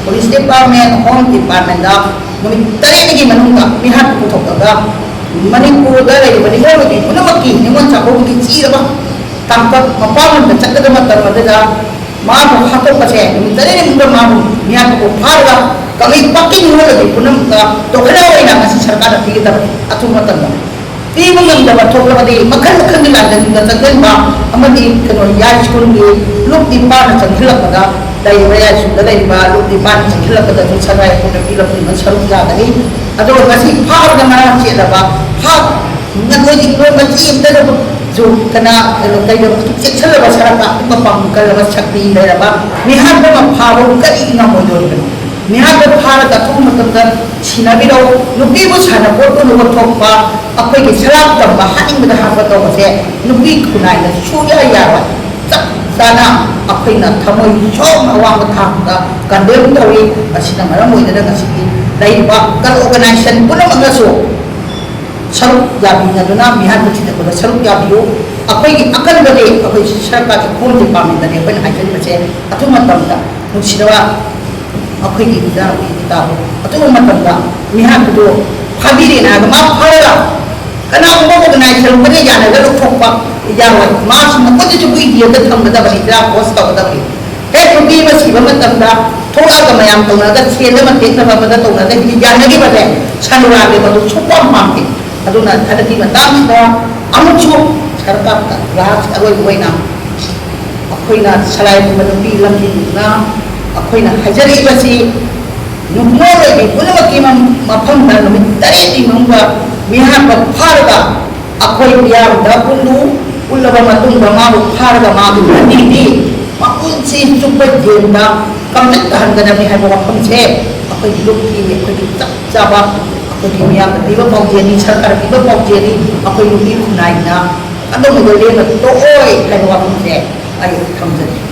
police department home department नुमित तरेगी मनुंगा मिहान पुथोकगा मणिपुर दा लेबा निगोगी पुनमकी निमन चाबोगी चीरबा तांका मपावन दा चक्कदा मतमदगा माबु हातोपसे नुमित तरेगी मुंगा माबु मिहान को फारगा कमी पक्की निगोगी पुनमका तोखना होइना ngasi सरकार ती दा अथु मतंगा तीबं ngam थोकलबदि मखन मखन लादन चंगनबा अमदि कनो या स्कूल की लोक दीपा न चंगलपदा दैबा या सुदा दैबा लोक दीपा न चंगलपदा जो सराय को पिलप न सरुक जागनी अदो ngasi फारगा ना चेलबा फा नगोजि लो मची इंदर जो कना लो दैबा चेछलबा सरका मपम कलबा शक्ति दैबा निहान बम फाबो करी न मोदोल निहान फारगा थुम मतंदा सिनाबिरो नुपीबो साना पोटो नो थोपा अखोई के सलाब तब हानिंग बदा हापा तो बसे नुपी खुनाई न सुया यावा चप साना अखोई न थमोई सोम अवांग थांगा कंडेम तोई असिना मरम मोइदना गसिकी दैबा कल ऑर्गेनाइजेशन पुनमगसो सरुक याबी नदुना मिहान बचिते को सरुक याबियो अखोई की अकल बदे अखोई सरकार के खोल डिपार्टमेंट ने अपन हाइजन बचे अथु मतमदा नुसिरवा अखोई की बिदा बिता अथु मतमदा मिहान को फाबिरे ना मा फारला कना को ऑर्गेनाइजेशन बने जाने गा लोथोपा यावा मास मको जो कोई दिया त थमदा बनी दा पोस्ट का बनी हे रुपी मसी बमतमदा थोड़ा का मयाम तोना दा सेल म तेक न बदा तोना दा कि जाने के बदे सनुरा के बदो सुपा मांगे अदुना अदति मताम दा अमुचो सरकार का राज अगोय होइना अखोइना सलाय बदपी लंगी ना अखोइना हजरी बसी नुमोरे भी पुनमकी मफम दा नुमित तरेती मंगा मिहान ब फारगा अखोई बियाम दा पुनु उल्लबा मतुंगा माबु फारगा माबु नदीदी माकुंसी चुप जेंदा कमत कहनगना mi hai mafam se अखोई लुकी अखोई चपचाबा अखोई मियाम दिबा पौजेनी सरकार दिबा पौजेनी अखोई लुकी खुनाइना अदो मुगले तो ओय lai mafam se ai थमजनी